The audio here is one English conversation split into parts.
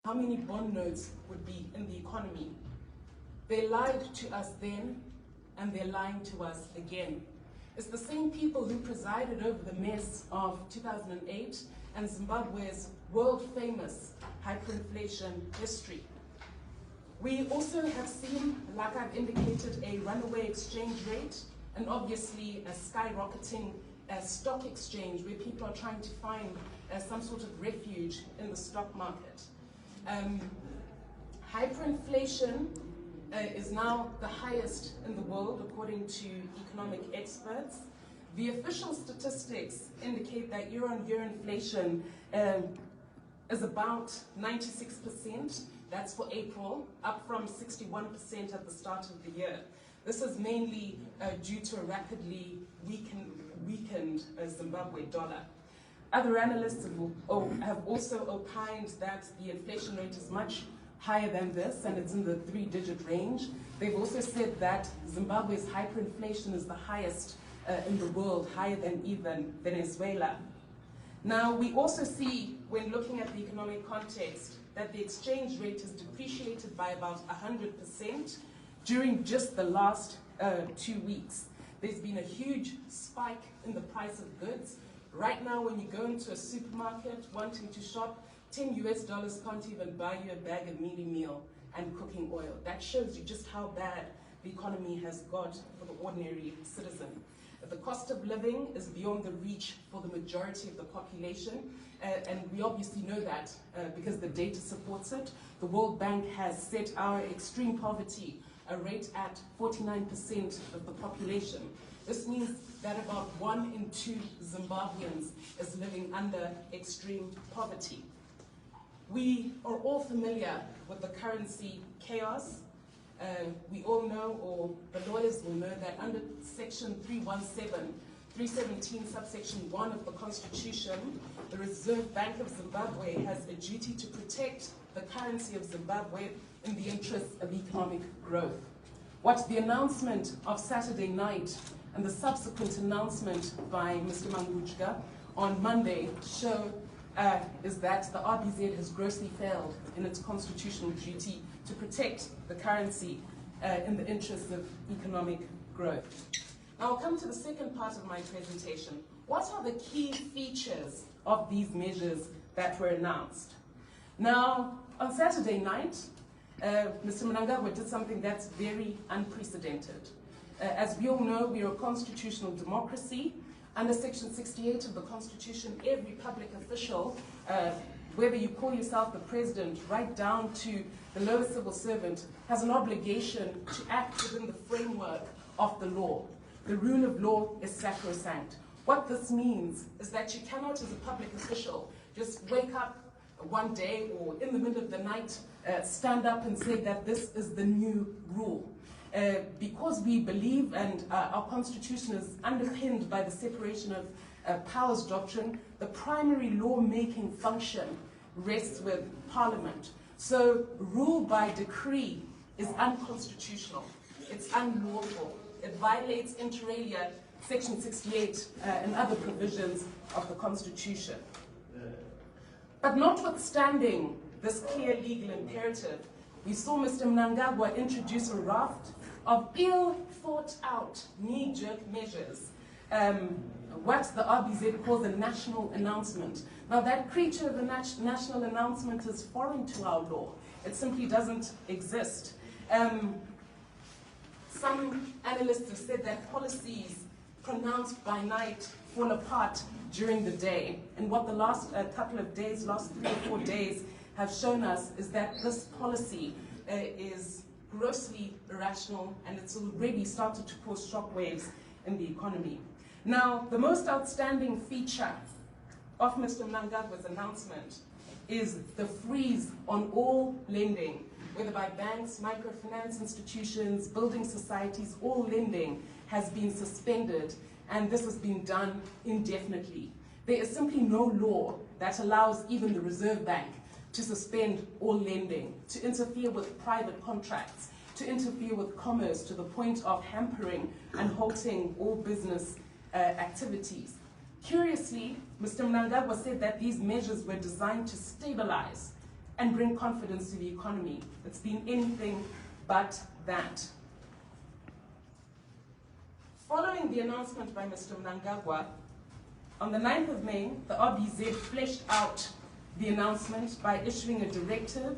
how many bond notes would be in the economy. They lied to us then, and they're lying to us again. It's the same people who presided over the mess of 2008 and Zimbabwe's world-famous hyperinflation history. We also have seen, like I've indicated, a runaway exchange rate and obviously a skyrocketing stock exchange where people are trying to find some sort of refuge in the stock market. Hyperinflation is now the highest in the world, according to economic experts. The official statistics indicate that year-on-year inflation is about 96%. That's for April, up from 61% at the start of the year. This is mainly due to a rapidly weakened Zimbabwe dollar. Other analysts have also opined that the inflation rate is much higher than this, and it's in the 3-digit range. They've also said that Zimbabwe's hyperinflation is the highest in the world, higher than even Venezuela. Now, we also see, when looking at the economic context, that the exchange rate has depreciated by about 100% during just the last 2 weeks. There's been a huge spike in the price of goods. Right now, when you go into a supermarket wanting to shop, $10 can't even buy you a bag of mealie meal and cooking oil. That shows you just how bad the economy has got for the ordinary citizen. The cost of living is beyond the reach for the majority of the population, and we obviously know that because the data supports it. The World Bank has set our extreme poverty rate at 49% of the population. This means that about 1 in 2 Zimbabweans is living under extreme poverty. We are all familiar with the currency chaos. We all know, or the lawyers will know, that under section 317 subsection 1 of the Constitution, the Reserve Bank of Zimbabwe has a duty to protect the currency of Zimbabwe in the interests of economic growth. What the announcement of Saturday night and the subsequent announcement by Mr. Mnangagwa on Monday show is that the RBZ has grossly failed in its constitutional duty to protect the currency in the interests of economic growth. Now I'll come to the second part of my presentation. What are the key features of these measures that were announced? Now, on Saturday night, Mr. Mnangagwa did something that's very unprecedented. As we all know, we are a constitutional democracy. Under Section 68 of the Constitution, every public official, whether you call yourself the president, right down to the lowest civil servant, has an obligation to act within the framework of the law. The rule of law is sacrosanct. What this means is that you cannot, as a public official, just wake up one day or in the middle of the night, stand up and say that this is the new rule. Because we believe, and our constitution is underpinned by the separation of powers doctrine, the primary lawmaking function rests with Parliament. So rule by decree is unconstitutional. It's unlawful. It violates inter alia Section 68 and other provisions of the Constitution. But notwithstanding this clear legal imperative, we saw Mr. Mnangagwa introduce a raft of ill-thought-out, knee-jerk measures, what the RBZ calls a national announcement. Now, that creature of a national announcement is foreign to our law. It simply doesn't exist. Some analysts have said that policies pronounced by night fall apart during the day. And what the last couple of days, last 3 or 4 days, have shown us is that this policy is grossly irrational, and it's already started to cause shockwaves in the economy. Now, the most outstanding feature of Mr. Mnangagwa's announcement is the freeze on all lending, whether by banks, microfinance institutions, building societies. All lending has been suspended, and this has been done indefinitely. There is simply no law that allows even the Reserve Bank to suspend all lending, to interfere with private contracts, to interfere with commerce to the point of hampering and halting all business activities. Curiously, Mr. Mnangagwa said that these measures were designed to stabilize and bring confidence to the economy. It's been anything but that. Following the announcement by Mr. Mnangagwa, on the 9th of May, the RBZ fleshed out the announcement by issuing a directive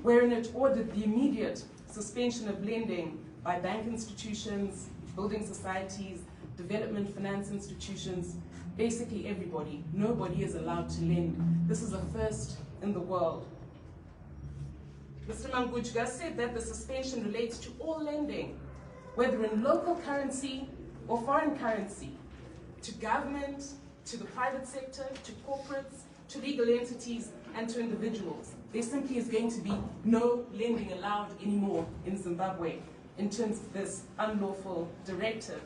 wherein it ordered the immediate suspension of lending by bank institutions, building societies, development finance institutions, basically everybody. Nobody is allowed to lend. This is a first in the world. Mr. Mnangagwa said that the suspension relates to all lending, whether in local currency or foreign currency, to government, to the private sector, to corporates, to legal entities, and to individuals. There simply is going to be no lending allowed anymore in Zimbabwe in terms of this unlawful directive.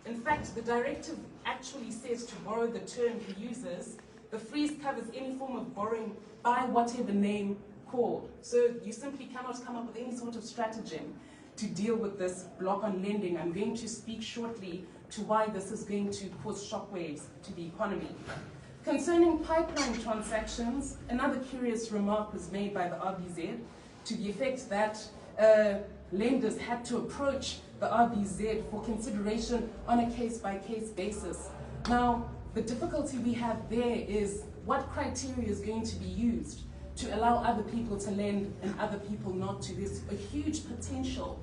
In fact, the directive actually says, to borrow the term he uses, the freeze covers any form of borrowing by whatever name called. So you simply cannot come up with any sort of stratagem to deal with this block on lending. I'm going to speak shortly to why this is going to cause shockwaves to the economy. Concerning pipeline transactions, another curious remark was made by the RBZ to the effect that lenders had to approach the RBZ for consideration on a case-by-case basis. Now, the difficulty we have there is what criteria is going to be used to allow other people to lend and other people not to. There's a huge potential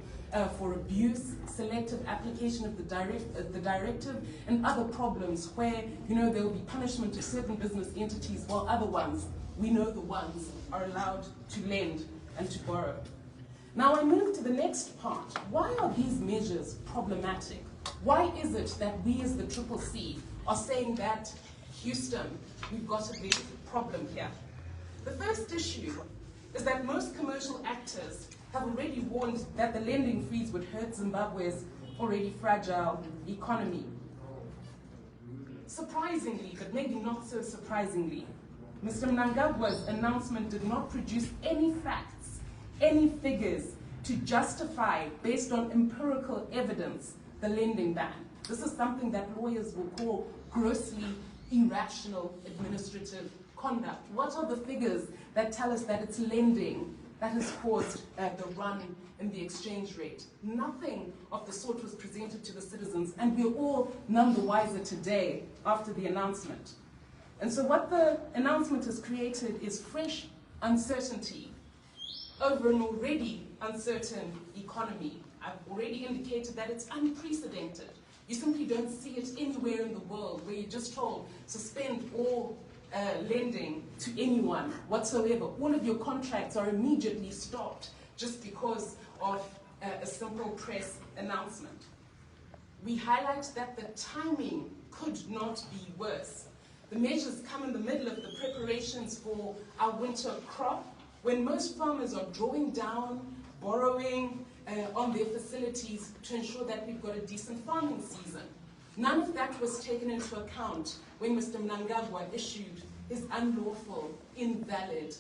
for abuse, selective application of the directive, and other problems where, there will be punishment to certain business entities while other ones, we know the ones, are allowed to lend and to borrow. Now I move to the next part. Why are these measures problematic? Why is it that we as the CCC are saying that, Houston, we've got a big problem here? The first issue is that most commercial actors have already warned that the lending freeze would hurt Zimbabwe's already fragile economy. Surprisingly, but maybe not so surprisingly, Mr. Mnangagwa's announcement did not produce any facts, any figures to justify, based on empirical evidence, the lending ban. This is something that lawyers will call grossly irrational administrative conduct. What are the figures that tell us that it's lending that has caused the run in the exchange rate? Nothing of the sort was presented to the citizens, and we're all none the wiser today after the announcement. And so what the announcement has created is fresh uncertainty over an already uncertain economy. I've already indicated that it's unprecedented. You simply don't see it anywhere in the world where you're just told, suspend all lending to anyone whatsoever. All of your contracts are immediately stopped just because of a simple press announcement. We highlight that the timing could not be worse. The measures come in the middle of the preparations for our winter crop, when most farmers are drawing down, borrowing on their facilities to ensure that we've got a decent farming season. None of that was taken into account when Mr. Mnangagwa issued his unlawful, invalid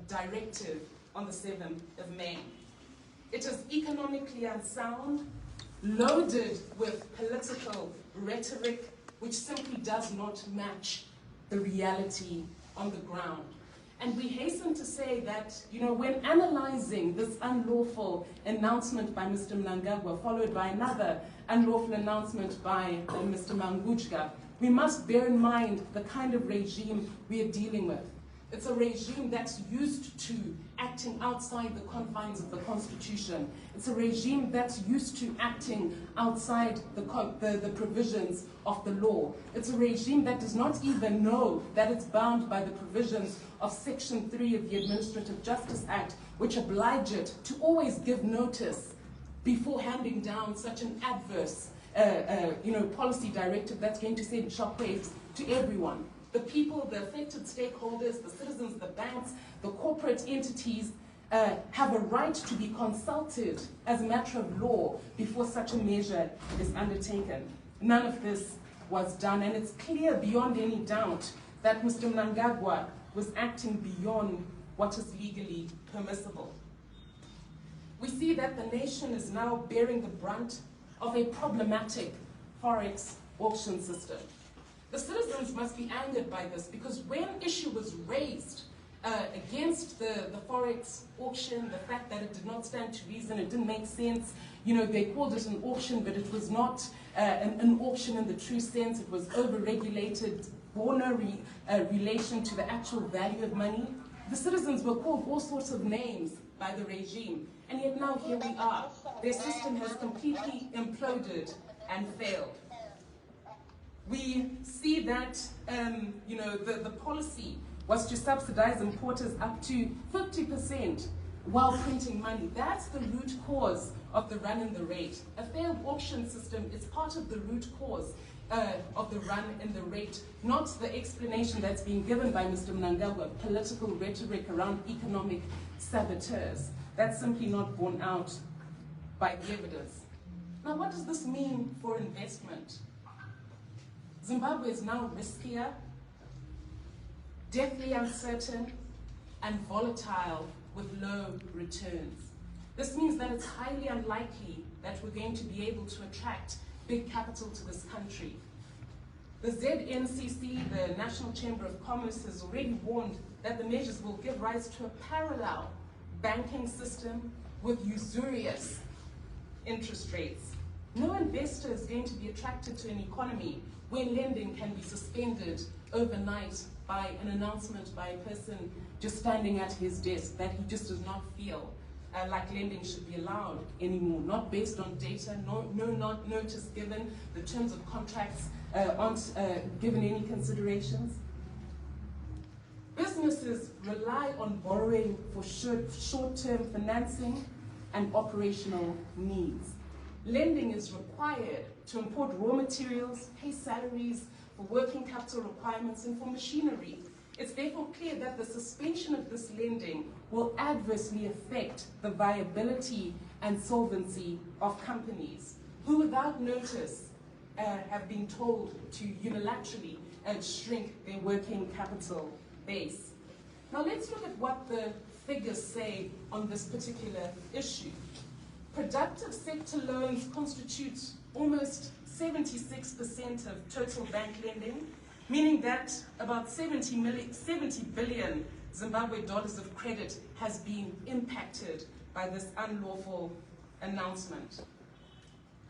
directive on the 7th of May. It is economically unsound, loaded with political rhetoric, which simply does not match the reality on the ground. And we hasten to say that, when analyzing this unlawful announcement by Mr. Mnangagwa, followed by another unlawful announcement by Mr. Mnangagwa, we must bear in mind the kind of regime we are dealing with. It's a regime that's used to acting outside the confines of the Constitution. It's a regime that's used to acting outside the provisions of the law. It's a regime that does not even know that it's bound by the provisions of Section 3 of the Administrative Justice Act, which oblige it to always give notice before handing down such an adverse policy directive that's going to send shockwaves to everyone. The people, the affected stakeholders, the citizens, the banks, the corporate entities have a right to be consulted as a matter of law before such a measure is undertaken. None of this was done, and it's clear beyond any doubt that Mr. Mnangagwa was acting beyond what is legally permissible. We see that the nation is now bearing the brunt of a problematic forex auction system. The citizens must be angered by this, because when issue was raised against the Forex auction, the fact that it did not stand to reason, it didn't make sense. You know, they called it an auction, but it was not an auction in the true sense. It was over-regulated, bore no relation to the actual value of money. The citizens were called all sorts of names by the regime, and yet now here we are. Their system has completely imploded and failed. We see that, you know, the policy was to subsidize importers up to 50% while printing money. That's the root cause of the run in the rate. A failed auction system is part of the root cause of the run in the rate, not the explanation that's being given by Mr. Mnangagwa, political rhetoric around economic saboteurs. That's simply not borne out by the evidence. Now, what does this mean for investment? Zimbabwe is now riskier, deathly uncertain, and volatile with low returns. This means that it's highly unlikely that we're going to be able to attract big capital to this country. The ZNCC, the National Chamber of Commerce, has already warned that the measures will give rise to a parallel banking system with usurious interest rates. No investor is going to be attracted to an economy where lending can be suspended overnight by an announcement by a person just standing at his desk that he just does not feel like lending should be allowed anymore, not based on data, no notice given, the terms of contracts aren't given any considerations. Businesses rely on borrowing for short-term financing and operational needs. Lending is required to import raw materials, pay salaries, for working capital requirements, and for machinery. It's therefore clear that the suspension of this lending will adversely affect the viability and solvency of companies who, without notice, have been told to unilaterally shrink their working capital base. Now let's look at what the figures say on this particular issue. Productive sector loans constitute almost 76% of total bank lending, meaning that about 70 billion Zimbabwe dollars of credit has been impacted by this unlawful announcement.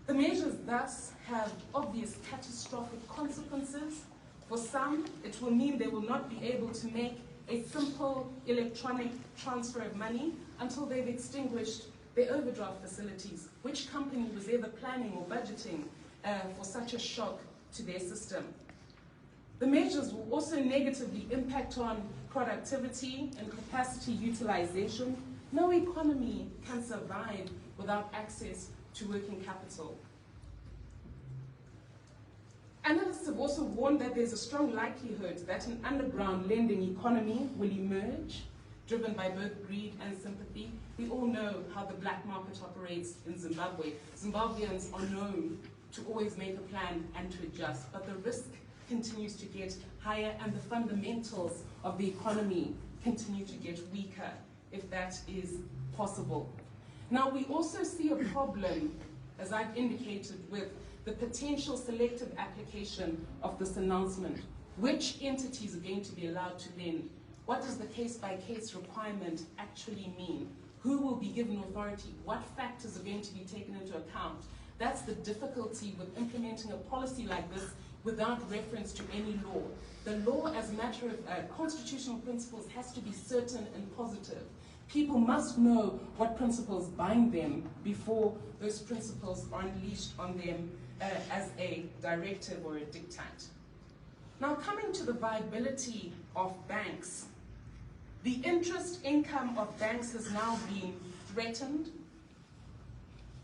The measures thus have obvious catastrophic consequences. For some, it will mean they will not be able to make a simple electronic transfer of money until they've extinguished their overdraft facilities. Which company was ever planning or budgeting for such a shock to their system? The measures will also negatively impact on productivity and capacity utilization. No economy can survive without access to working capital. Analysts have also warned that there's a strong likelihood that an underground lending economy will emerge, driven by both greed and sympathy. We all know how the black market operates in Zimbabwe. Zimbabweans are known to always make a plan and to adjust, but the risk continues to get higher and the fundamentals of the economy continue to get weaker, if that is possible. Now, we also see a problem, as I've indicated, with the potential selective application of this announcement. Which entities are going to be allowed to lend? What does the case-by-case requirement actually mean? Who will be given authority? What factors are going to be taken into account? That's the difficulty with implementing a policy like this without reference to any law. The law, as a matter of constitutional principles, has to be certain and positive. People must know what principles bind them before those principles are unleashed on them as a directive or a diktat. Now, coming to the viability of banks, the interest income of banks has now been threatened.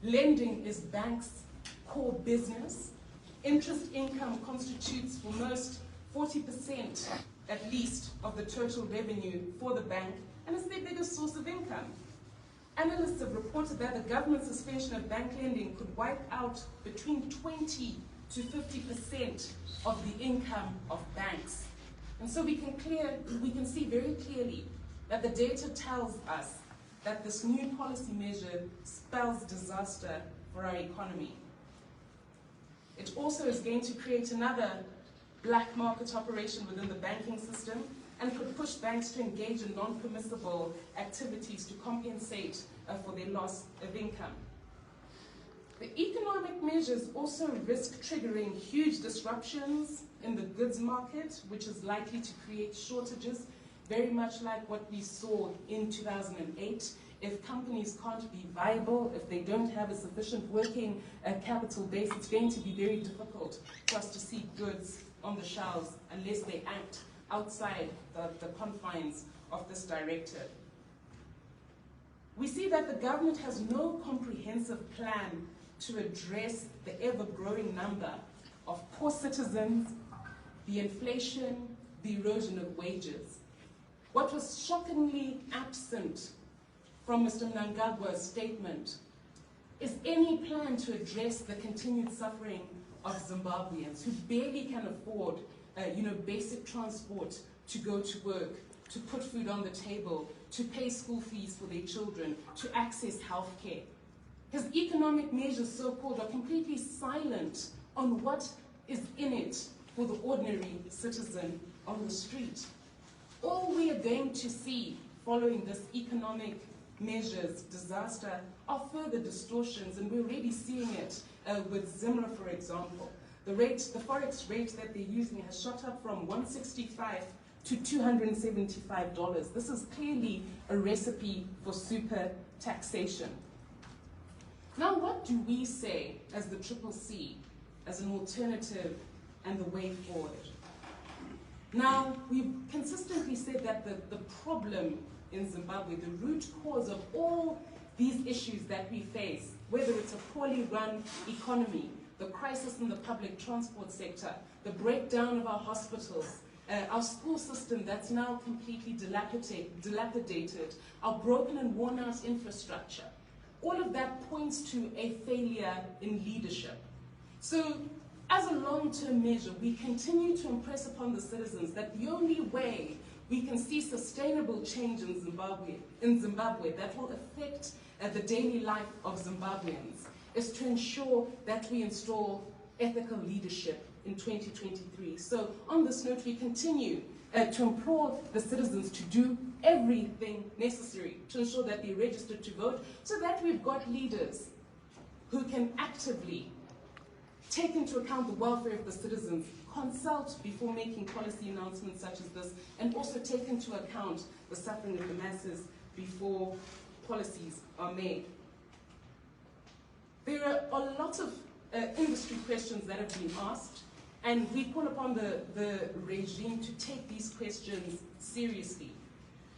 Lending is banks' core business. Interest income constitutes for most 40% at least of the total revenue for the bank, and it's their biggest source of income. Analysts have reported that the government suspension of bank lending could wipe out between 20 to 50% of the income of banks. And so we can see very clearly that the data tells us that this new policy measure spells disaster for our economy. It also is going to create another black market operation within the banking system, and could push banks to engage in non-permissible activities to compensate for their loss of income. The economic measures also risk triggering huge disruptions in the goods market, which is likely to create shortages, very much like what we saw in 2008. If companies can't be viable, if they don't have a sufficient working capital base, it's going to be very difficult for us to see goods on the shelves unless they act outside the confines of this directive. We see that the government has no comprehensive plan to address the ever-growing number of poor citizens, the inflation, the erosion of wages. What was shockingly absent from Mr. Mnangagwa's statement is any plan to address the continued suffering of Zimbabweans who barely can afford basic transport to go to work, to put food on the table, to pay school fees for their children, to access health care. His economic measures, so-called, are completely silent on what is in it for the ordinary citizen on the street. All we are going to see following this economic measures disaster are further distortions, and we're already seeing it with Zimra, for example. The forex rate that they're using has shot up from $165 to $275. This is clearly a recipe for super taxation. Now, what do we say as the CCC, as an alternative and the way forward? Now, we've consistently said that the problem in Zimbabwe, the root cause of all these issues that we face, whether it's a poorly run economy, the crisis in the public transport sector, the breakdown of our hospitals, our school system that's now completely dilapidated, our broken and worn out infrastructure, all of that points to a failure in leadership. So, as a long-term measure, we continue to impress upon the citizens that the only way we can see sustainable change in Zimbabwe that will affect the daily life of Zimbabweans is to ensure that we install ethical leadership in 2023. So on this note, we continue to implore the citizens to do everything necessary to ensure that they're registered to vote, so that we've got leaders who can actively take into account the welfare of the citizens, consult before making policy announcements such as this, and also take into account the suffering of the masses before policies are made. There are a lot of industry questions that have been asked, and we call upon the regime to take these questions seriously.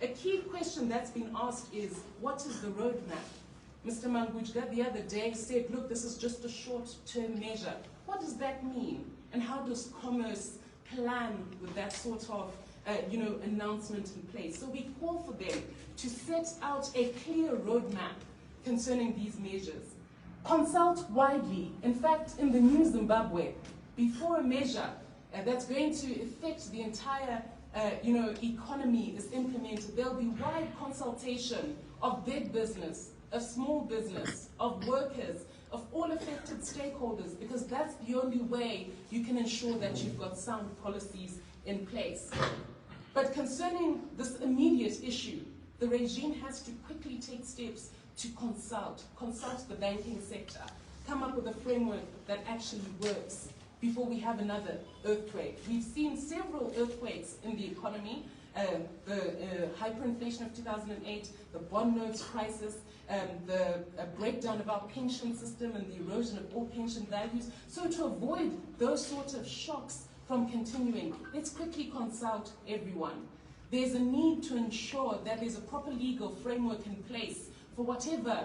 A key question that's been asked is, what is the roadmap? Mr. Mnangagwa the other day said, look, this is just a short-term measure. What does that mean? And how does commerce plan with that sort of announcement in place? So we call for them to set out a clear roadmap concerning these measures. Consult widely. In fact, in the new Zimbabwe, before a measure that's going to affect the entire economy is implemented, there'll be wide consultation of big business, of small business, of workers, of all affected stakeholders, because that's the only way you can ensure that you've got sound policies in place. But concerning this immediate issue, the regime has to quickly take steps to consult the banking sector, come up with a framework that actually works before we have another earthquake. We've seen several earthquakes in the economy, the hyperinflation of 2008, the bond notes crisis, the breakdown of our pension system and the erosion of all pension values. So to avoid those sorts of shocks from continuing, let's quickly consult everyone. There's a need to ensure that there's a proper legal framework in place for whatever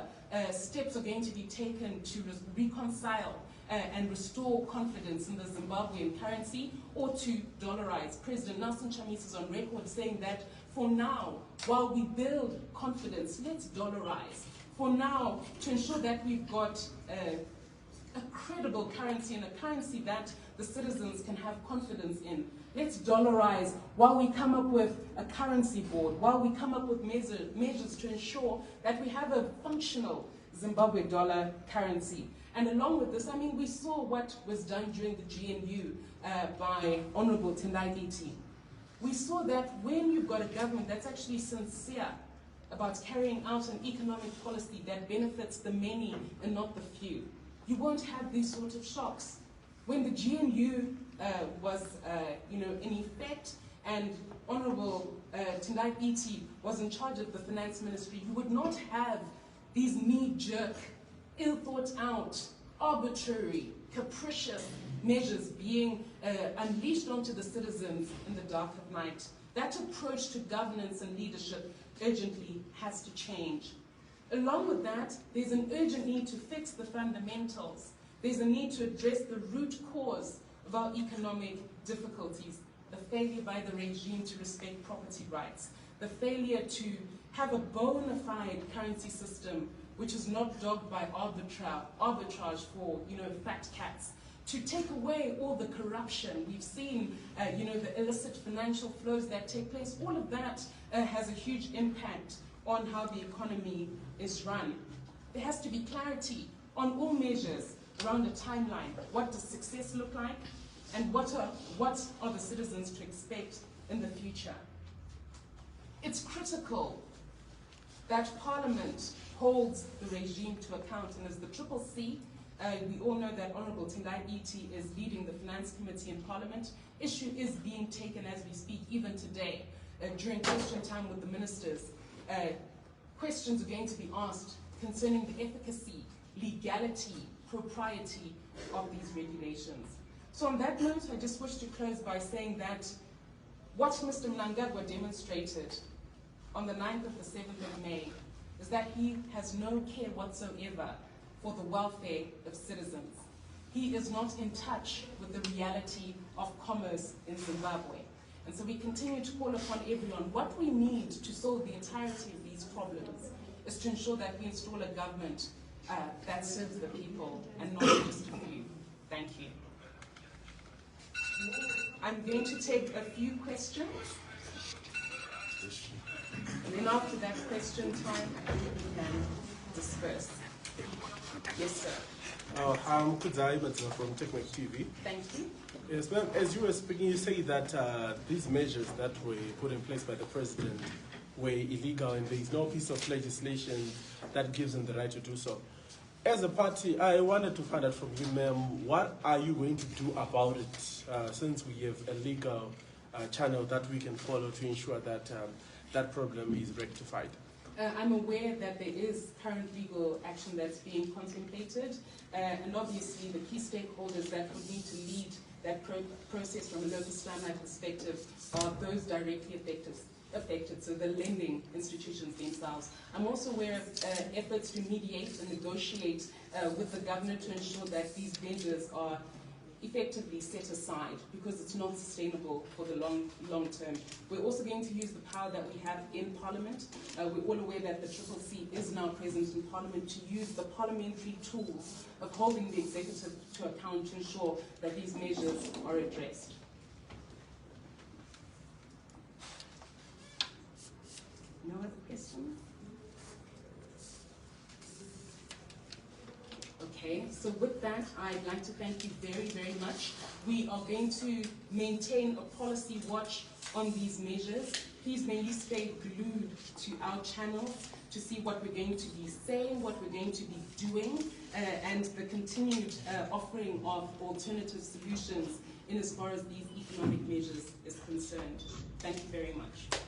steps are going to be taken to reconcile and restore confidence in the Zimbabwean currency, or to dollarize. President Nelson Chamisa is on record saying that for now, while we build confidence, let's dollarize. For now, to ensure that we've got a credible currency and a currency that the citizens can have confidence in, let's dollarize while we come up with a currency board, while we come up with measures to ensure that we have a functional Zimbabwe dollar currency. And along with this, I mean, we saw what was done during the GNU by Honorable Tendai Iti. we saw that when you've got a government that's actually sincere about carrying out an economic policy that benefits the many and not the few, you won't have these sort of shocks. When the GNU was in effect and Honorable Tendai Biti was in charge of the finance ministry, you would not have these knee-jerk, ill-thought-out, arbitrary, capricious measures being unleashed onto the citizens in the dark of night. That approach to governance and leadership urgently has to change. Along with that, there's an urgent need to fix the fundamentals. There's a need to address the root cause of our economic difficulties, the failure by the regime to respect property rights, the failure to have a bona fide currency system which is not dogged by arbitrage for, fat cats, to take away all the corruption. We've seen, the illicit financial flows that take place. All of that has a huge impact on how the economy is run. There has to be clarity on all measures around a timeline. What does success look like? And what are the citizens to expect in the future? It's critical that Parliament holds the regime to account, and as the CCC, we all know that Honourable Tendai Biti is leading the Finance Committee in Parliament. Issue is being taken as we speak, even today, during question time with the ministers. Questions are going to be asked concerning the efficacy, legality, propriety of these regulations. So on that note, I just wish to close by saying that what Mr. Mnangagwa demonstrated on the 9th of the 7th of May is that he has no care whatsoever for the welfare of citizens. He is not in touch with the reality of commerce in Zimbabwe. And so we continue to call upon everyone. What we need to solve the entirety of these problems is to ensure that we install a government that serves the people and not just a few. Thank you. I'm going to take a few questions. And then after that question time, we can disperse. Yes, sir. I'm Fadzai Mahere from Technic TV. Thank you. Yes, ma'am. As you were speaking, you say that these measures that were put in place by the president were illegal and there is no piece of legislation that gives them the right to do so. As a party, I wanted to find out from you, ma'am, what are you going to do about it since we have a legal channel that we can follow to ensure that that problem is rectified? I'm aware that there is current legal action that's being contemplated, and obviously the key stakeholders that would need to lead that process from a locus standi perspective are those directly affected, so the lending institutions themselves. I'm also aware of efforts to mediate and negotiate with the governor to ensure that these measures are effectively set aside because it's not sustainable for the long term. We're also going to use the power that we have in Parliament. We're all aware that the CCC is now present in Parliament to use the parliamentary tools of holding the executive to account to ensure that these measures are addressed. No other questions? Okay, so with that, I'd like to thank you very, very much. We are going to maintain a policy watch on these measures. Please may you stay glued to our channels to see what we're going to be saying, what we're going to be doing, and the continued offering of alternative solutions in as far as these economic measures is concerned. Thank you very much.